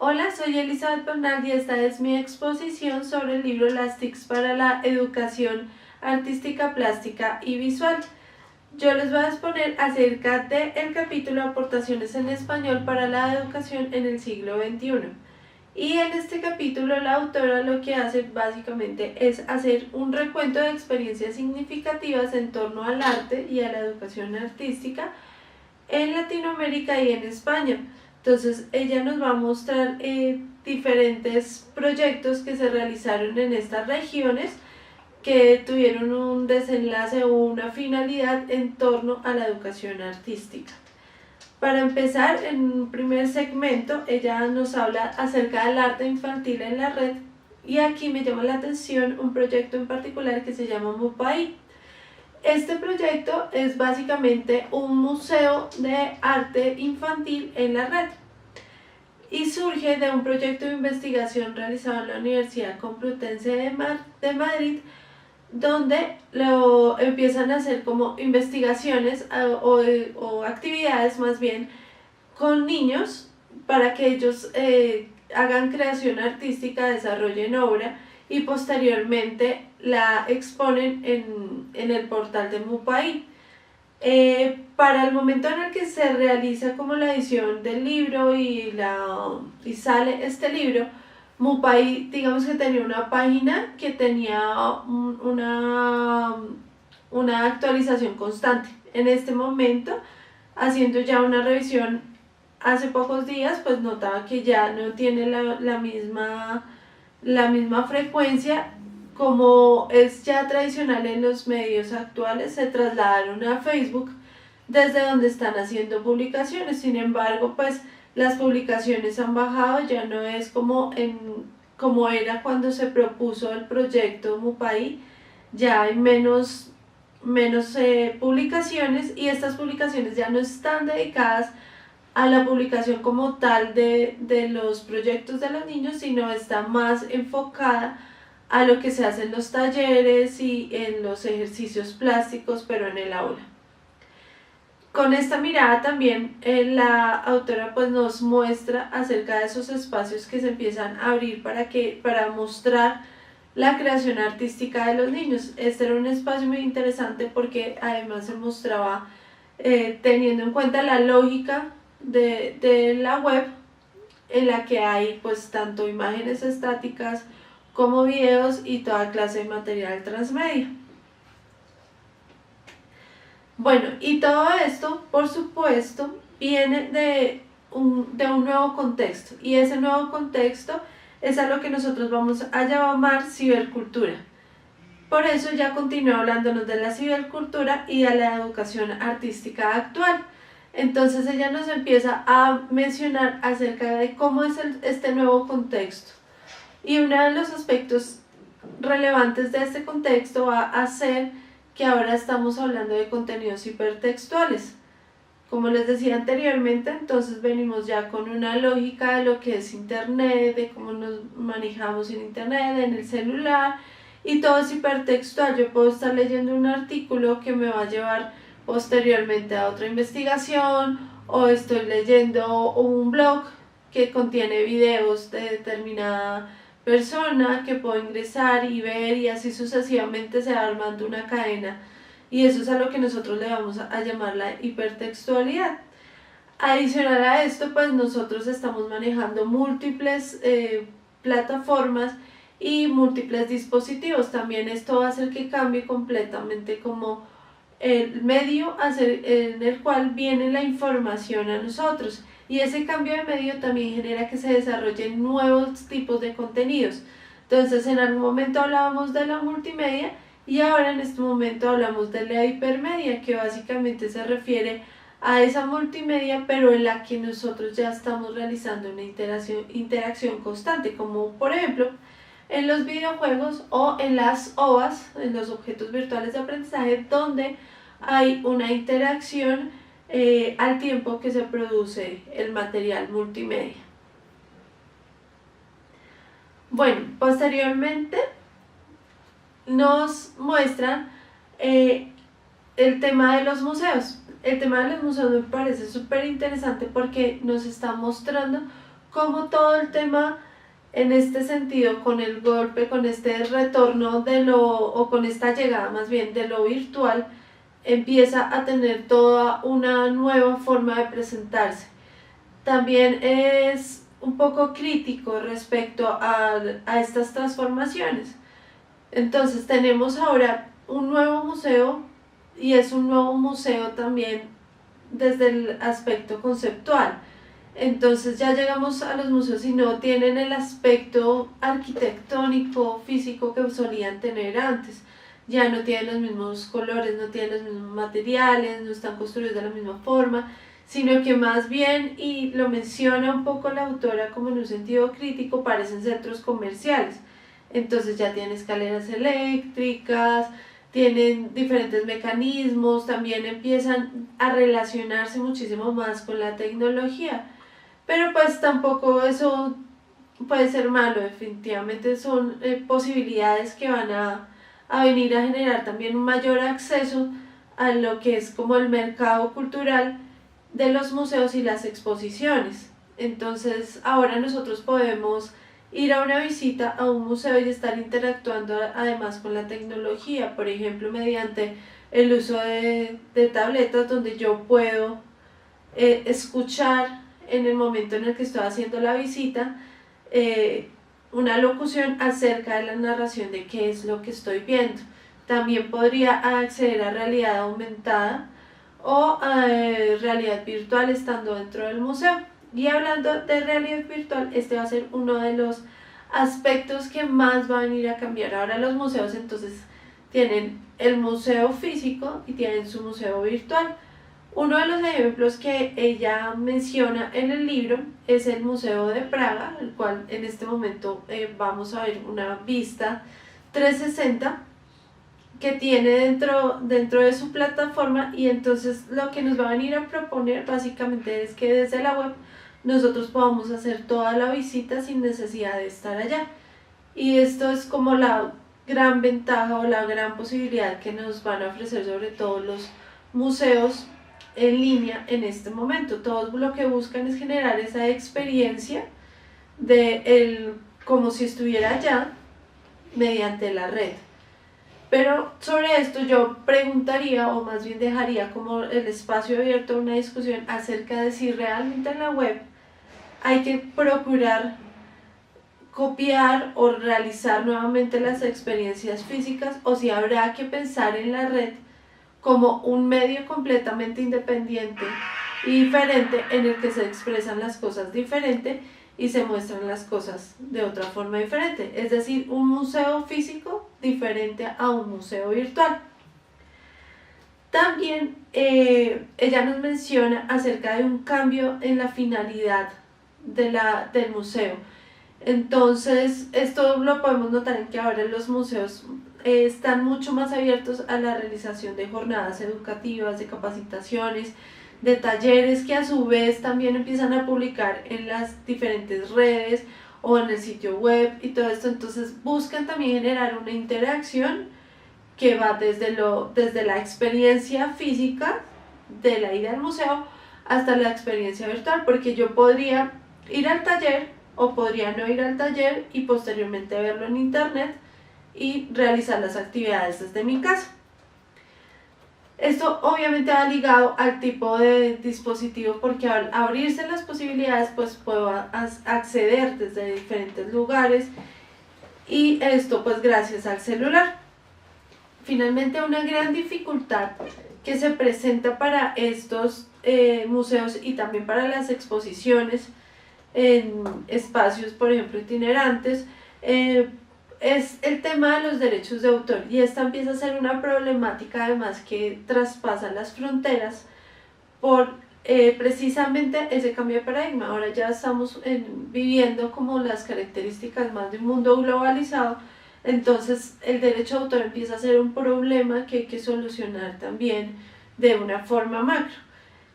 Hola, soy Elizabeth Bernal y esta es mi exposición sobre el libro Las TICs para la educación artística, plástica y visual. Yo les voy a exponer acerca del capítulo Aportaciones en español para la educación en el siglo XXI. Y en este capítulo la autora lo que hace básicamente es hacer un recuento de experiencias significativas en torno al arte y a la educación artística en Latinoamérica y en España. Entonces ella nos va a mostrar diferentes proyectos que se realizaron en estas regiones que tuvieron un desenlace o una finalidad en torno a la educación artística. Para empezar, en un primer segmento, ella nos habla acerca del arte infantil en la red y aquí me llama la atención un proyecto en particular que se llama Mupai. Este proyecto es básicamente un museo de arte infantil en la red y surge de un proyecto de investigación realizado en la Universidad Complutense de Madrid, donde lo empiezan a hacer como investigaciones o actividades más bien con niños para que ellos hagan creación artística, desarrollen obra y posteriormente la exponen en el portal de Mupai. Para el momento en el que se realiza como la edición del libro y sale este libro, Mupai digamos que tenía una página que tenía una actualización constante. En este momento, haciendo ya una revisión hace pocos días, pues notaba que ya no tiene la misma frecuencia. Como es ya tradicional en los medios actuales, se trasladaron a Facebook desde donde están haciendo publicaciones. Sin embargo, pues las publicaciones han bajado, ya no es como era cuando se propuso el proyecto Mupai, ya hay menos publicaciones y estas publicaciones ya no están dedicadas a la publicación como tal de los proyectos de los niños, sino está más enfocada a lo que se hace en los talleres y en los ejercicios plásticos, pero en el aula. Con esta mirada también la autora pues nos muestra acerca de esos espacios que se empiezan a abrir para mostrar la creación artística de los niños. Este era un espacio muy interesante porque además se mostraba teniendo en cuenta la lógica de la web, en la que hay pues tanto imágenes estáticas como videos y toda clase de material transmedia. Bueno, y todo esto, por supuesto, viene de un nuevo contexto, y ese nuevo contexto es a lo que nosotros vamos a llamar cibercultura. Por eso ya continúa hablándonos de la cibercultura y de la educación artística actual. Entonces ella nos empieza a mencionar acerca de cómo es este nuevo contexto. Y uno de los aspectos relevantes de este contexto va a ser que ahora estamos hablando de contenidos hipertextuales. Como les decía anteriormente, entonces venimos ya con una lógica de lo que es internet, de cómo nos manejamos en internet, en el celular, y todo es hipertextual. Yo puedo estar leyendo un artículo que me va a llevar posteriormente a otra investigación, o estoy leyendo un blog que contiene videos de determinada persona que puedo ingresar y ver, y así sucesivamente se va armando una cadena, y eso es a lo que nosotros le vamos a llamar la hipertextualidad. Adicional a esto, pues nosotros estamos manejando múltiples plataformas y múltiples dispositivos. También esto va a hacer que cambie completamente como el medio en el cual viene la información a nosotros, y ese cambio de medio también genera que se desarrollen nuevos tipos de contenidos. Entonces en algún momento hablábamos de la multimedia y ahora en este momento hablamos de la hipermedia, que básicamente se refiere a esa multimedia pero en la que nosotros ya estamos realizando una interacción constante, como por ejemplo en los videojuegos o en las OVAs, en los objetos virtuales de aprendizaje, donde hay una interacción al tiempo que se produce el material multimedia. Bueno, posteriormente nos muestran el tema de los museos. El tema de los museos me parece súper interesante porque nos está mostrando cómo todo el tema en este sentido, con el golpe, con este retorno de lo, o con esta llegada más bien de lo virtual, empieza a tener toda una nueva forma de presentarse. También es un poco crítico respecto a estas transformaciones. Entonces tenemos ahora un nuevo museo y es un nuevo museo también desde el aspecto conceptual. Entonces ya llegamos a los museos y no tienen el aspecto arquitectónico, físico que solían tener antes. Ya no tienen los mismos colores, no tienen los mismos materiales, no están construidos de la misma forma, sino que más bien, y lo menciona un poco la autora como en un sentido crítico, parecen centros comerciales. Entonces ya tienen escaleras eléctricas, tienen diferentes mecanismos, también empiezan a relacionarse muchísimo más con la tecnología. Pero pues tampoco eso puede ser malo, definitivamente son posibilidades que van a venir a generar también un mayor acceso a lo que es como el mercado cultural de los museos y las exposiciones. Entonces ahora nosotros podemos ir a una visita a un museo y estar interactuando además con la tecnología, por ejemplo mediante el uso de tabletas donde yo puedo escuchar en el momento en el que estoy haciendo la visita una locución acerca de la narración de qué es lo que estoy viendo. También podría acceder a realidad aumentada o a realidad virtual estando dentro del museo. Y hablando de realidad virtual, este va a ser uno de los aspectos que más va a venir a cambiar. Ahora los museos entonces tienen el museo físico y tienen su museo virtual. Uno de los ejemplos que ella menciona en el libro es el Museo de Praga, el cual en este momento vamos a ver una vista 360 que tiene dentro de su plataforma, y entonces lo que nos va a venir a proponer básicamente es que desde la web nosotros podamos hacer toda la visita sin necesidad de estar allá. Y esto es como la gran ventaja o la gran posibilidad que nos van a ofrecer sobre todo los museos en línea en este momento. Todos lo que buscan es generar esa experiencia de como si estuviera allá mediante la red. Pero sobre esto yo preguntaría, o más bien dejaría como el espacio abierto a una discusión acerca de si realmente en la web hay que procurar copiar o realizar nuevamente las experiencias físicas, o si habrá que pensar en la red como un medio completamente independiente y diferente en el que se expresan las cosas diferente y se muestran las cosas de otra forma diferente, es decir, un museo físico diferente a un museo virtual. También ella nos menciona acerca de un cambio en la finalidad del museo. Entonces, esto lo podemos notar en que ahora los museos están mucho más abiertos a la realización de jornadas educativas, de capacitaciones, de talleres que a su vez también empiezan a publicar en las diferentes redes o en el sitio web y todo esto. Entonces buscan también generar una interacción que va desde la experiencia física de la ida al museo hasta la experiencia virtual, porque yo podría ir al taller o podría no ir al taller y posteriormente verlo en internet y realizar las actividades desde mi casa. Esto obviamente va ligado al tipo de dispositivo, porque al abrirse las posibilidades pues puedo acceder desde diferentes lugares, y esto pues gracias al celular. Finalmente, una gran dificultad que se presenta para estos museos y también para las exposiciones en espacios, por ejemplo, itinerantes, es el tema de los derechos de autor, y esta empieza a ser una problemática además que traspasa las fronteras por precisamente ese cambio de paradigma. Ahora ya estamos viviendo como las características más de un mundo globalizado, entonces el derecho de autor empieza a ser un problema que hay que solucionar también de una forma macro.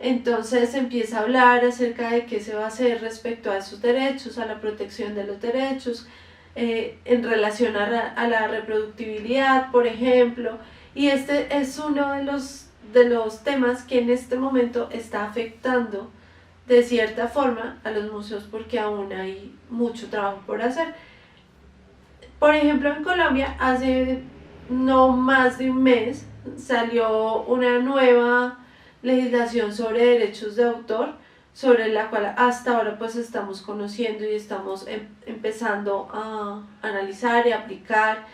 Entonces se empieza a hablar acerca de qué se va a hacer respecto a esos derechos, a la protección de los derechos, en relación a la reproductibilidad, por ejemplo, y este es uno de los temas que en este momento está afectando de cierta forma a los museos porque aún hay mucho trabajo por hacer. Por ejemplo, en Colombia hace no más de un mes salió una nueva legislación sobre derechos de autor, sobre la cual hasta ahora pues estamos conociendo y estamos empezando a analizar y aplicar,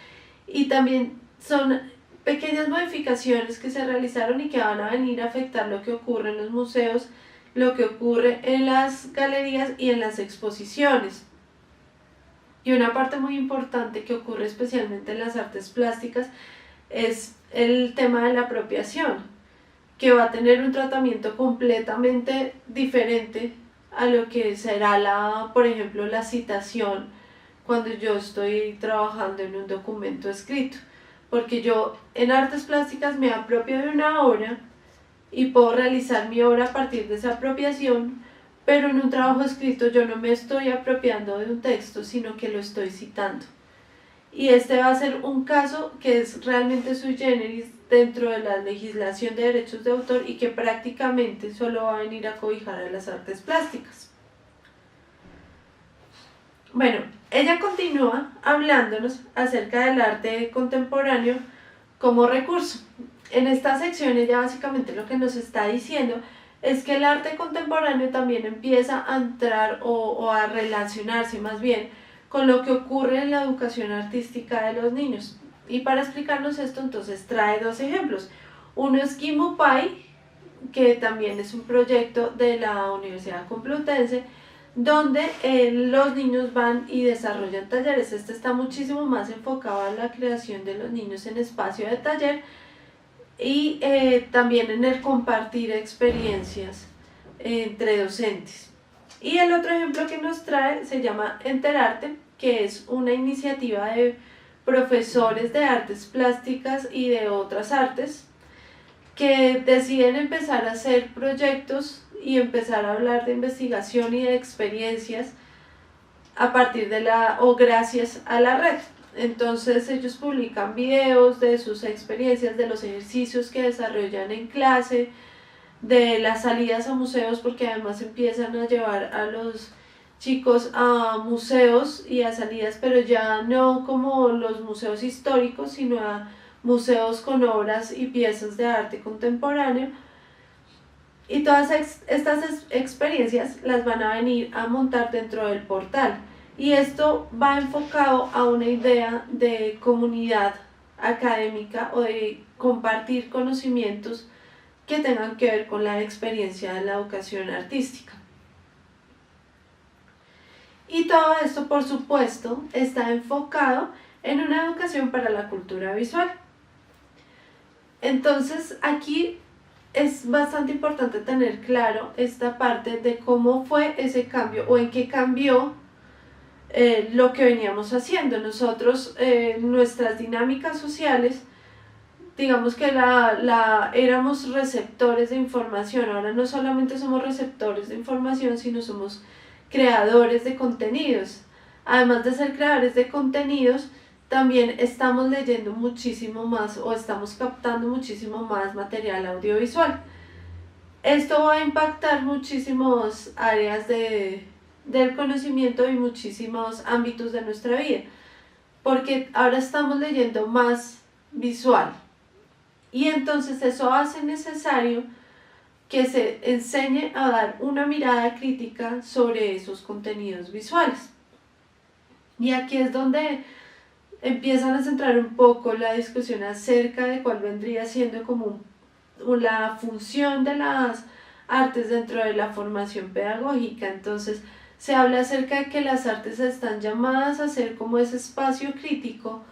y también son pequeñas modificaciones que se realizaron y que van a venir a afectar lo que ocurre en los museos, lo que ocurre en las galerías y en las exposiciones. Y una parte muy importante que ocurre especialmente en las artes plásticas es el tema de la apropiación, que va a tener un tratamiento completamente diferente a lo que será por ejemplo, la citación cuando yo estoy trabajando en un documento escrito. Porque yo en artes plásticas me apropio de una obra y puedo realizar mi obra a partir de esa apropiación, pero en un trabajo escrito yo no me estoy apropiando de un texto, sino que lo estoy citando. Y este va a ser un caso que es realmente sui generis dentro de la legislación de derechos de autor y que prácticamente solo va a venir a cobijar a las artes plásticas. Bueno, ella continúa hablándonos acerca del arte contemporáneo como recurso. En esta sección ella básicamente lo que nos está diciendo es que el arte contemporáneo también empieza a entrar o a relacionarse más bien con lo que ocurre en la educación artística de los niños. Y para explicarnos esto, entonces trae dos ejemplos. Uno es Kimupai, que también es un proyecto de la Universidad Complutense, donde los niños van y desarrollan talleres. Este está muchísimo más enfocado a la creación de los niños en espacio de taller y también en el compartir experiencias entre docentes. Y el otro ejemplo que nos trae se llama Enterarte, que es una iniciativa de profesores de artes plásticas y de otras artes que deciden empezar a hacer proyectos y empezar a hablar de investigación y de experiencias a partir de o gracias a la red. Entonces ellos publican videos de sus experiencias, de los ejercicios que desarrollan en clase, de las salidas a museos, porque además empiezan a llevar a los chicos a museos y a salidas, pero ya no como los museos históricos, sino a museos con obras y piezas de arte contemporáneo. Y todas estas experiencias las van a venir a montar dentro del portal. Y esto va enfocado a una idea de comunidad académica o de compartir conocimientos que tengan que ver con la experiencia de la educación artística. Y todo esto, por supuesto, está enfocado en una educación para la cultura visual. Entonces, aquí es bastante importante tener claro esta parte de cómo fue ese cambio o en qué cambió lo que veníamos haciendo. Nosotros, nuestras dinámicas sociales, digamos que éramos receptores de información. Ahora no solamente somos receptores de información, sino somos creadores de contenidos. Además de ser creadores de contenidos, también estamos leyendo muchísimo más o estamos captando muchísimo más material audiovisual. Esto va a impactar muchísimas áreas del conocimiento y muchísimos ámbitos de nuestra vida, porque ahora estamos leyendo más visual. Y entonces eso hace necesario que se enseñe a dar una mirada crítica sobre esos contenidos visuales. Y aquí es donde empiezan a centrar un poco la discusión acerca de cuál vendría siendo como la función de las artes dentro de la formación pedagógica. Entonces se habla acerca de que las artes están llamadas a ser como ese espacio crítico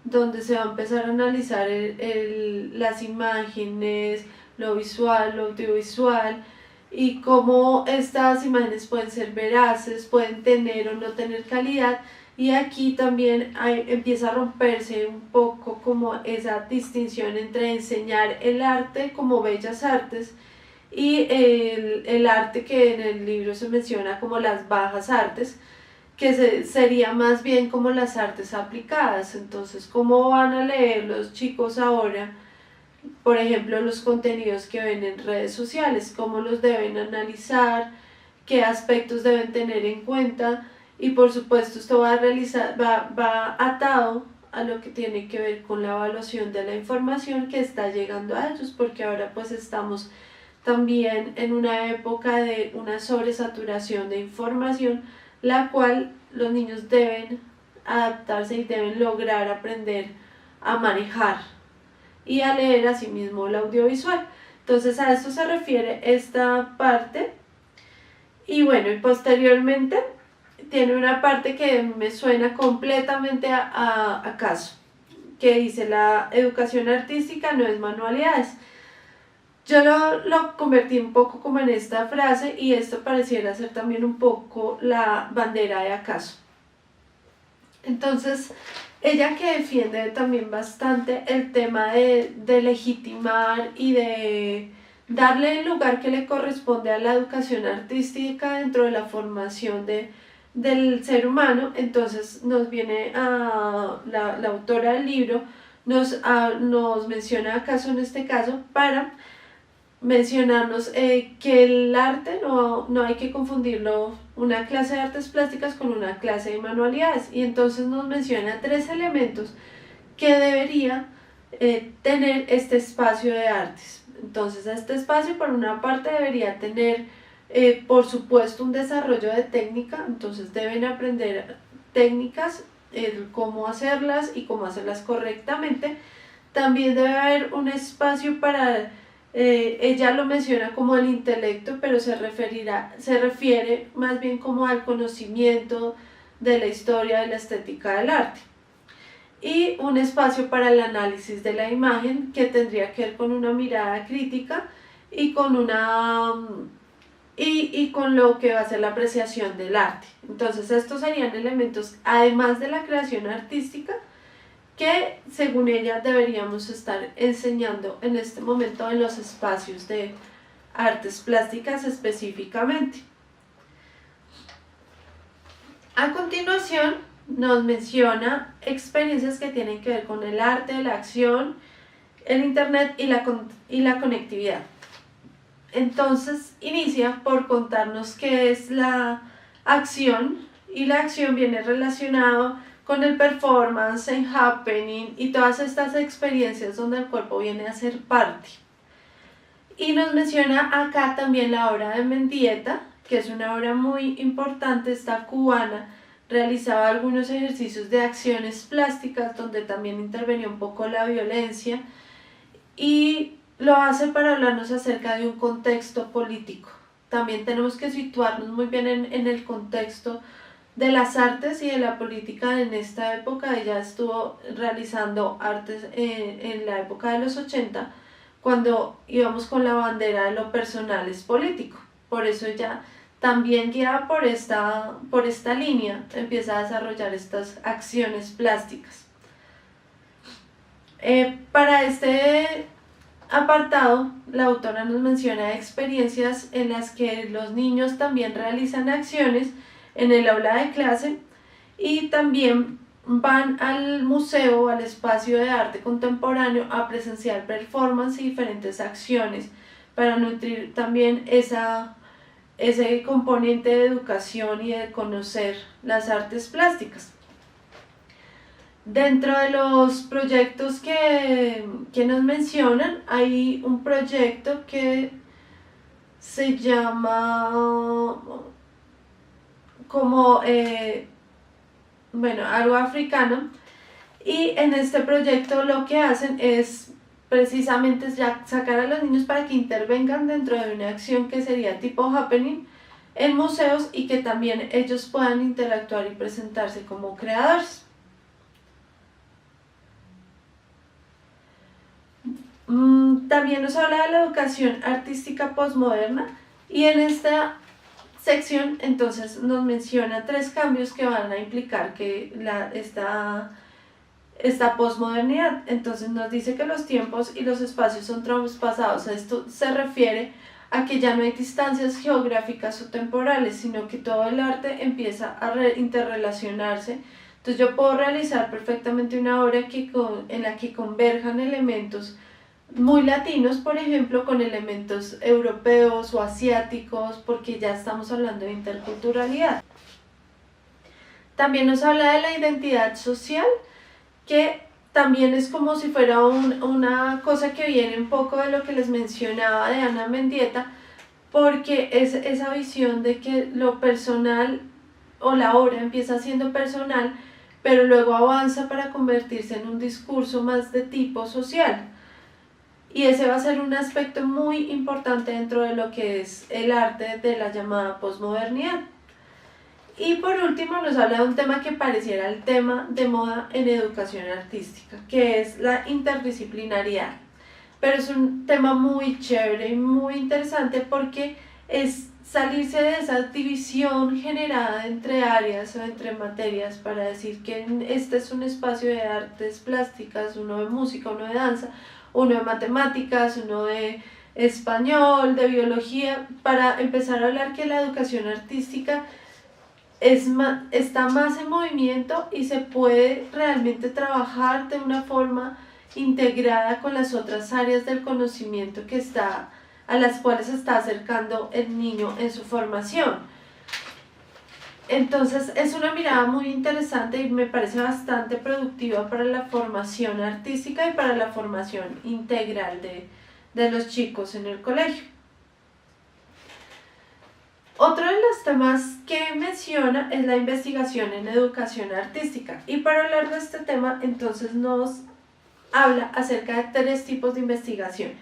donde se va a empezar a analizar las imágenes, lo visual, lo audiovisual, y cómo estas imágenes pueden ser veraces, pueden tener o no tener calidad. Y aquí también empieza a romperse un poco como esa distinción entre enseñar el arte como bellas artes y el arte que en el libro se menciona como las bajas artes, que sería más bien como las artes aplicadas. Entonces, ¿cómo van a leer los chicos ahora, por ejemplo, los contenidos que ven en redes sociales? ¿Cómo los deben analizar? qué aspectos deben tener en cuenta, y por supuesto esto va atado a lo que tiene que ver con la evaluación de la información que está llegando a ellos, porque ahora pues estamos también en una época de una sobresaturación de información, la cual los niños deben adaptarse y deben lograr aprender a manejar y a leer asimismo el audiovisual. Entonces a esto se refiere esta parte. Y bueno, y posteriormente tiene una parte que me suena completamente a caso, que dice: la educación artística no es manualidades. Yo lo convertí un poco como en esta frase, y esto pareciera ser también un poco la bandera de acaso. Entonces, ella, que defiende también bastante el tema de legitimar y de darle el lugar que le corresponde a la educación artística dentro de la formación del ser humano, entonces nos viene a la autora del libro, nos menciona acaso en este caso para mencionarnos que el arte no hay que confundirlo, una clase de artes plásticas, con una clase de manualidades, y entonces nos menciona 3 elementos que debería tener este espacio de artes. Entonces este espacio, por una parte, debería tener por supuesto un desarrollo de técnica, entonces deben aprender técnicas, cómo hacerlas y cómo hacerlas correctamente. También debe haber un espacio para ella lo menciona como el intelecto, pero se refiere más bien como al conocimiento de la historia, de la estética del arte. Y un espacio para el análisis de la imagen, que tendría que ver con una mirada crítica y con con lo que va a ser la apreciación del arte. Entonces estos serían elementos, además de la creación artística, que según ella deberíamos estar enseñando en este momento en los espacios de artes plásticas específicamente. A continuación nos menciona experiencias que tienen que ver con el arte, la acción, el internet y la conectividad. Entonces inicia por contarnos qué es la acción, y la acción viene relacionado con el performance, el happening y todas estas experiencias donde el cuerpo viene a ser parte. Y nos menciona acá también la obra de Mendieta, que es una obra muy importante, esta cubana. Realizaba algunos ejercicios de acciones plásticas donde también intervenía un poco la violencia, y lo hace para hablarnos acerca de un contexto político. También tenemos que situarnos muy bien en el contexto de las artes y de la política en esta época. Ella estuvo realizando artes en la época de los 80, cuando íbamos con la bandera de lo personal es político. Por eso ella, también guiada por esta línea, empieza a desarrollar estas acciones plásticas. Para este apartado, la autora nos menciona experiencias en las que los niños también realizan acciones en el aula de clase, y también van al museo, al espacio de arte contemporáneo, a presenciar performance y diferentes acciones para nutrir también ese componente de educación y de conocer las artes plásticas. Dentro de los proyectos que nos mencionan, hay un proyecto que se llama como algo africano, y en este proyecto lo que hacen es precisamente ya sacar a los niños para que intervengan dentro de una acción que sería tipo happening en museos, y que también ellos puedan interactuar y presentarse como creadores. También nos habla de la educación artística postmoderna, y en esta sección entonces nos menciona 3 cambios que van a implicar que esta posmodernidad. Entonces nos dice que los tiempos y los espacios son traspasados. Esto se refiere a que ya no hay distancias geográficas o temporales, sino que todo el arte empieza a interrelacionarse. Entonces yo puedo realizar perfectamente una obra en la que converjan elementos muy latinos, por ejemplo, con elementos europeos o asiáticos, porque ya estamos hablando de interculturalidad. También nos habla de la identidad social, que también es como si fuera una cosa que viene un poco de lo que les mencionaba de Ana Mendieta, porque es esa visión de que lo personal o la obra empieza siendo personal, pero luego avanza para convertirse en un discurso más de tipo social. Y ese va a ser un aspecto muy importante dentro de lo que es el arte de la llamada posmodernidad. Y por último nos habla de un tema que pareciera el tema de moda en educación artística, que es la interdisciplinariedad. Pero es un tema muy chévere y muy interesante porque es salirse de esa división generada entre áreas o entre materias para decir que este es un espacio de artes plásticas, uno de música, uno de danza, uno de matemáticas, uno de español, de biología, para empezar a hablar que la educación artística está más en movimiento y se puede realmente trabajar de una forma integrada con las otras áreas del conocimiento a las cuales se está acercando el niño en su formación. Entonces es una mirada muy interesante y me parece bastante productiva para la formación artística y para la formación integral de los chicos en el colegio. Otro de los temas que menciona es la investigación en educación artística, y para hablar de este tema entonces nos habla acerca de 3 tipos de investigación.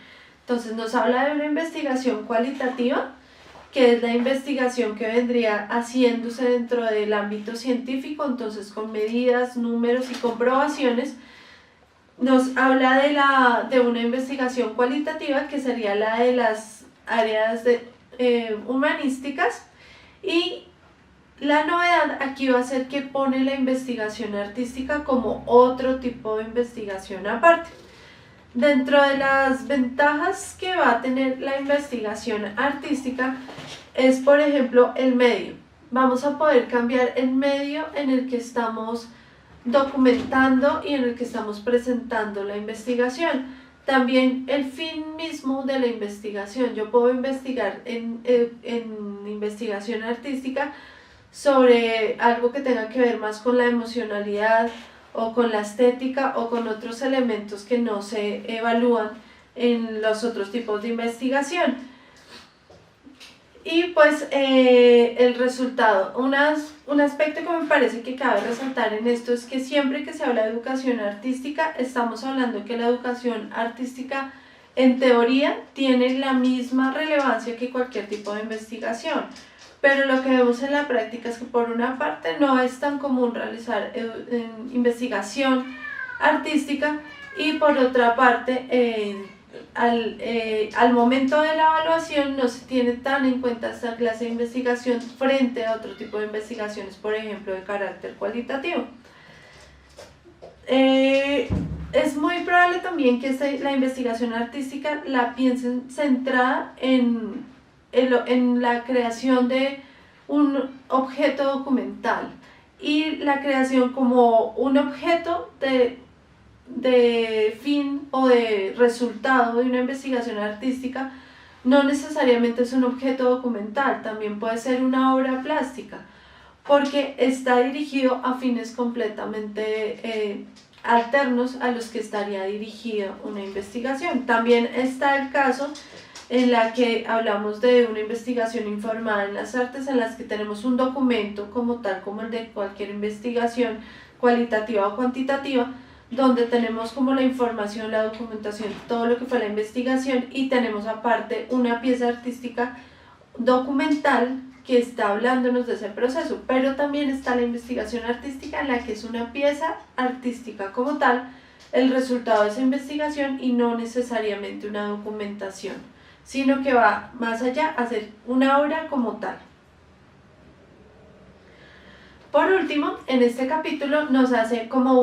Entonces nos habla de una investigación cualitativa, que es la investigación que vendría haciéndose dentro del ámbito científico, entonces con medidas, números y comprobaciones. Nos habla de una investigación cualitativa, que sería la de las áreas humanísticas, y la novedad aquí va a ser que pone la investigación artística como otro tipo de investigación aparte. Dentro de las ventajas que va a tener la investigación artística es, por ejemplo, el medio. Vamos a poder cambiar el medio en el que estamos documentando y en el que estamos presentando la investigación. También el fin mismo de la investigación. Yo puedo investigar en investigación artística sobre algo que tenga que ver más con la emocionalidad o con la estética o con otros elementos que no se evalúan en los otros tipos de investigación. Y pues el resultado, un aspecto que me parece que cabe resaltar en esto es que siempre que se habla de educación artística, estamos hablando que la educación artística en teoría tiene la misma relevancia que cualquier tipo de investigación, pero lo que vemos en la práctica es que por una parte no es tan común realizar investigación artística, y por otra parte al momento de la evaluación no se tiene tan en cuenta esta clase de investigación frente a otro tipo de investigaciones, por ejemplo de carácter cualitativo. Es muy probable también que la investigación artística la piensen centrada en la creación de un objeto documental, y la creación como un objeto de fin o de resultado de una investigación artística no necesariamente es un objeto documental, también puede ser una obra plástica, porque está dirigido a fines completamente alternos a los que estaría dirigida una investigación. También está el caso en la que hablamos de una investigación informada en las artes, en las que tenemos un documento como tal, como el de cualquier investigación cualitativa o cuantitativa, donde tenemos como la información, la documentación, todo lo que fue la investigación, y tenemos aparte una pieza artística documental que está hablándonos de ese proceso. Pero también está la investigación artística, en la que es una pieza artística como tal, el resultado de esa investigación, y no necesariamente una documentación, sino que va más allá a ser una obra como tal. Por último, en este capítulo nos hace como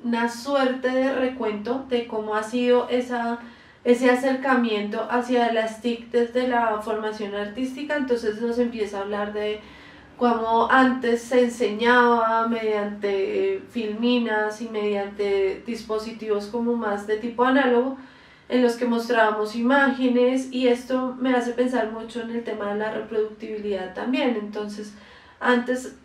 una suerte de recuento de cómo ha sido ese acercamiento hacia las TIC desde la formación artística. Entonces nos empieza a hablar de cómo antes se enseñaba mediante filminas y mediante dispositivos como más de tipo análogo, en los que mostrábamos imágenes, y esto me hace pensar mucho en el tema de la reproductibilidad también. Entonces, antes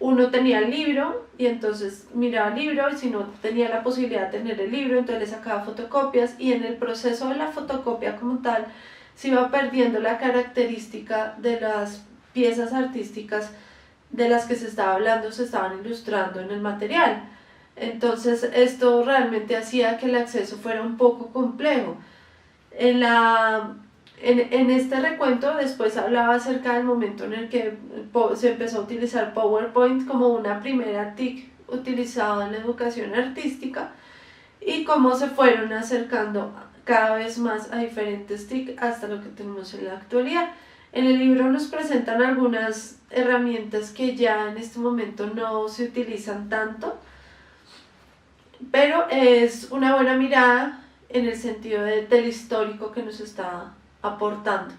uno tenía el libro y entonces miraba el libro, y si no tenía la posibilidad de tener el libro, entonces le sacaba fotocopias, y en el proceso de la fotocopia como tal se iba perdiendo la característica de las piezas artísticas de las que se estaba hablando, se estaban ilustrando en el material. Entonces esto realmente hacía que el acceso fuera un poco complejo. En este recuento después hablaba acerca del momento en el que se empezó a utilizar PowerPoint como una primera TIC utilizada en la educación artística, y cómo se fueron acercando cada vez más a diferentes TIC hasta lo que tenemos en la actualidad. En el libro nos presentan algunas herramientas que ya en este momento no se utilizan tanto, pero es una buena mirada en el sentido del histórico que nos está aportando.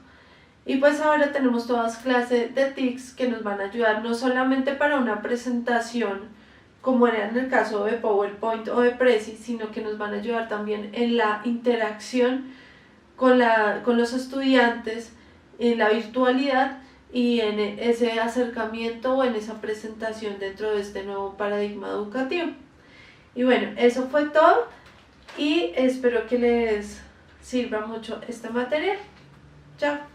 Y pues ahora tenemos todas clases de TICs que nos van a ayudar no solamente para una presentación como era en el caso de PowerPoint o de Prezi, sino que nos van a ayudar también en la interacción con los estudiantes, en la virtualidad y en ese acercamiento o en esa presentación dentro de este nuevo paradigma educativo. Y bueno, eso fue todo y espero que les sirva mucho este material. Chao.